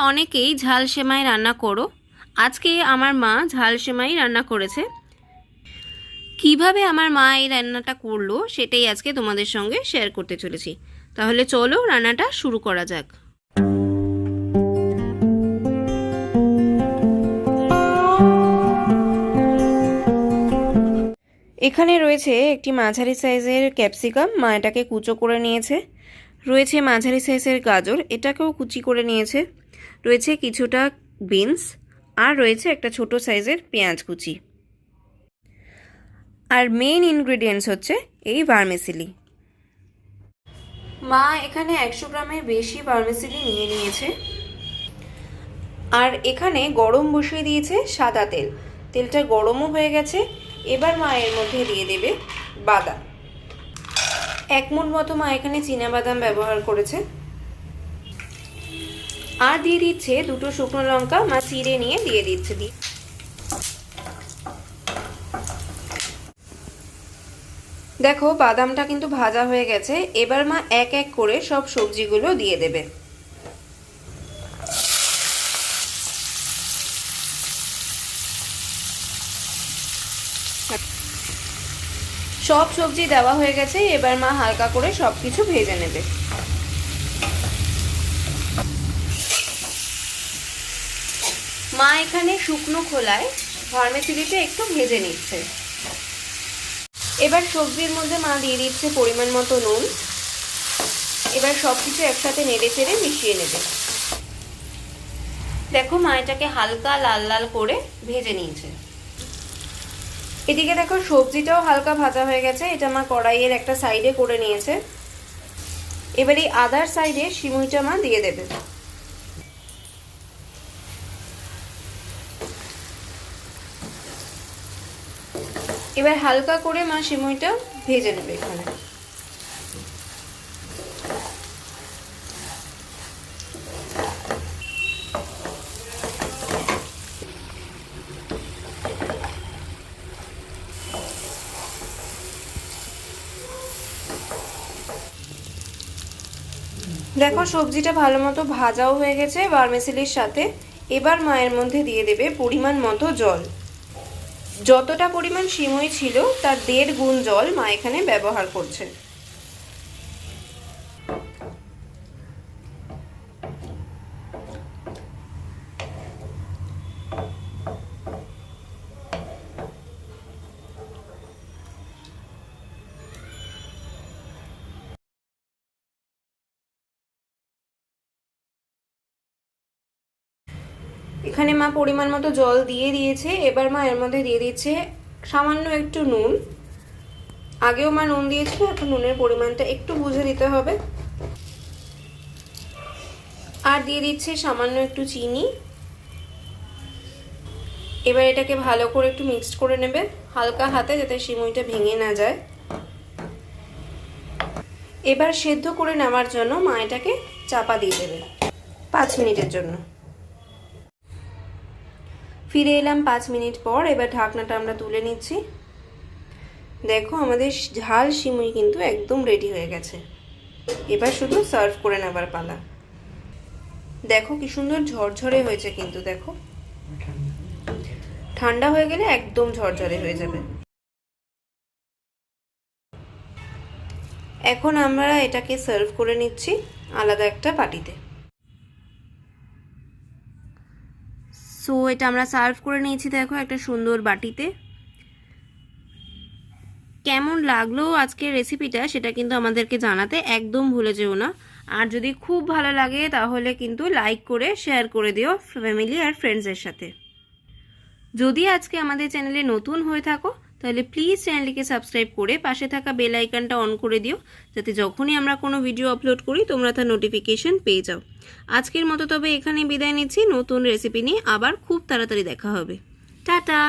অনেকেই ঝাল সেমাই রান্না করো। আজকে আমার মা ঝাল সেমাই রান্না করেছে। কিভাবে আমার মা এই রান্নাটা করলো সেটাই আজকে তোমাদের সঙ্গে শেয়ার করতে চলেছি। তাহলে চলো রান্নাটা শুরু করা যাক। এখানে রয়েছে একটি মাঝারি সাইজের ক্যাপসিকাম, মা এটাকে কুচো করে নিয়েছে। রয়েছে মাঝারি সাইজের গাজর, এটাকেও কুচি করে নিয়েছে। রয়েছে কিছুটা বিনস, আর রয়েছে একটা ছোট সাইজের পেঁয়াজ কুচি। আর মেইন ইনগ্রেডিয়েন্টস হচ্ছে এই ভার্মিসেলি। মা এখানে 100 গ্রামের বেশি ভার্মিসেলি নিয়ে নিয়েছে। আর এখানে গরম বসিয়ে দিয়েছে সাদা তেল। তেলটা গরমও হয়ে গেছে। এবার মা এর মধ্যে দিয়ে দেবে বাদাম। 1 মুঠ মতো মা এখানে চীনা বাদাম ব্যবহার করেছে। আর দিয়ে দিচ্ছে 2টো শুকনো লঙ্কা, মা চিড়ে নিয়ে দিয়ে দিচ্ছে। দেখো বাদামটা কিন্তু ভাজা হয়ে গেছে। এবার মা এক এক করে সব সবজিগুলো দিয়ে দেবে। সব সবজি দেওয়া হয়ে গেছে। এবার মা হালকা করে সবকিছু ভেজে নেবে। মা এখানে শুকনো খোলায় ভার্মিসেলিটা একটু ভেজে নিচ্ছে। এবার সবজির মধ্যে মা দিয়ে দিচ্ছে পরিমাণ মতো নুন। এবার সবকিছু একসাথে নেড়ে চেড়ে মিশিয়ে নেবে। দেখো মা এটাকে হালকা লাল লাল করে ভেজে নিয়েছে। এদিকে দেখো সবজিটাও হালকা ভাজা হয়ে গেছে। এটা মা কড়াইয়ের একটা সাইডে করে নিয়েছে। এবার এই আদার সাইডে সিমুইটা মা দিয়ে দেবে। এবার হালকা করে মা সিমুইটা ভেজে নেবে। এখানে দেখো সবজিটা ভালো মতো ভাজাও হয়ে গেছে ভার্মিসেলির সাথে। এবার মায়ের মধ্যে দিয়ে দেবে পরিমাণ মতো জল। যতটা পরিমাণ সিমুই ছিল তার 1.5 গুণ জল মা এখানে ব্যবহার করছে। এখানে মা পরিমাণ মতো জল দিয়ে দিয়েছে। এবার মা এর মধ্যে দিয়ে দিচ্ছে সামান্য একটু নুন। আগেও মা নুন দিয়েছিল, এখন নুনের পরিমাণটা একটু বুঝে দিতে হবে। আর দিয়ে দিচ্ছে সামান্য একটু চিনি। এবার এটাকে ভালো করে একটু মিক্সড করে নেবে হালকা হাতে, যাতে সিমুইটা ভেঙে না যায়। এবার সেদ্ধ করে নেওয়ার জন্য মা এটাকে চাপা দিয়ে দেবে 5 মিনিটের জন্য। ফিরে এলাম 5 মিনিট পর। এবার ঢাকনাটা আমরা তুলে নিচ্ছি। দেখো আমাদের ঝাল সিমুই কিন্তু একদম রেডি হয়ে গেছে। এবার শুধু সার্ভ করে নেবার পালা। দেখো কি সুন্দর ঝরঝরে হয়েছে কিন্তু। দেখো ঠান্ডা হয়ে গেলে একদম ঝরঝরে হয়ে যাবে। এখন আমরা এটাকে সার্ভ করে নিচ্ছি আলাদা একটা বাটিতে। সো এটা আমরা সার্ভ করে নিয়েছি দেখো একটা সুন্দর বাটিতে। কেমন লাগলো আজকের রেসিপিটা সেটা কিন্তু আমাদেরকে জানাতে একদম ভুলে যেও না। আর যদি খুব ভালো লাগে তাহলে কিন্তু লাইক করে শেয়ার করে দিও ফ্যামিলি আর ফ্রেন্ডসের সাথে। যদি আজকে আমাদের চ্যানেলে নতুন হয়ে থাকো তাহলে প্লিজ চ্যানেলটিকে সাবস্ক্রাইব করে পাশে থাকা বেল আইকনটা অন করে দিও, যাতে যখনই আমরা কোনো ভিডিও আপলোড করি তোমরা তার নোটিফিকেশন পেয়ে যাও। আজকের মতো তবে এখানে বিদায় নিচ্ছি। নতুন রেসিপি নিয়ে আবার খুব তাড়াতাড়ি দেখা হবে। টাটা।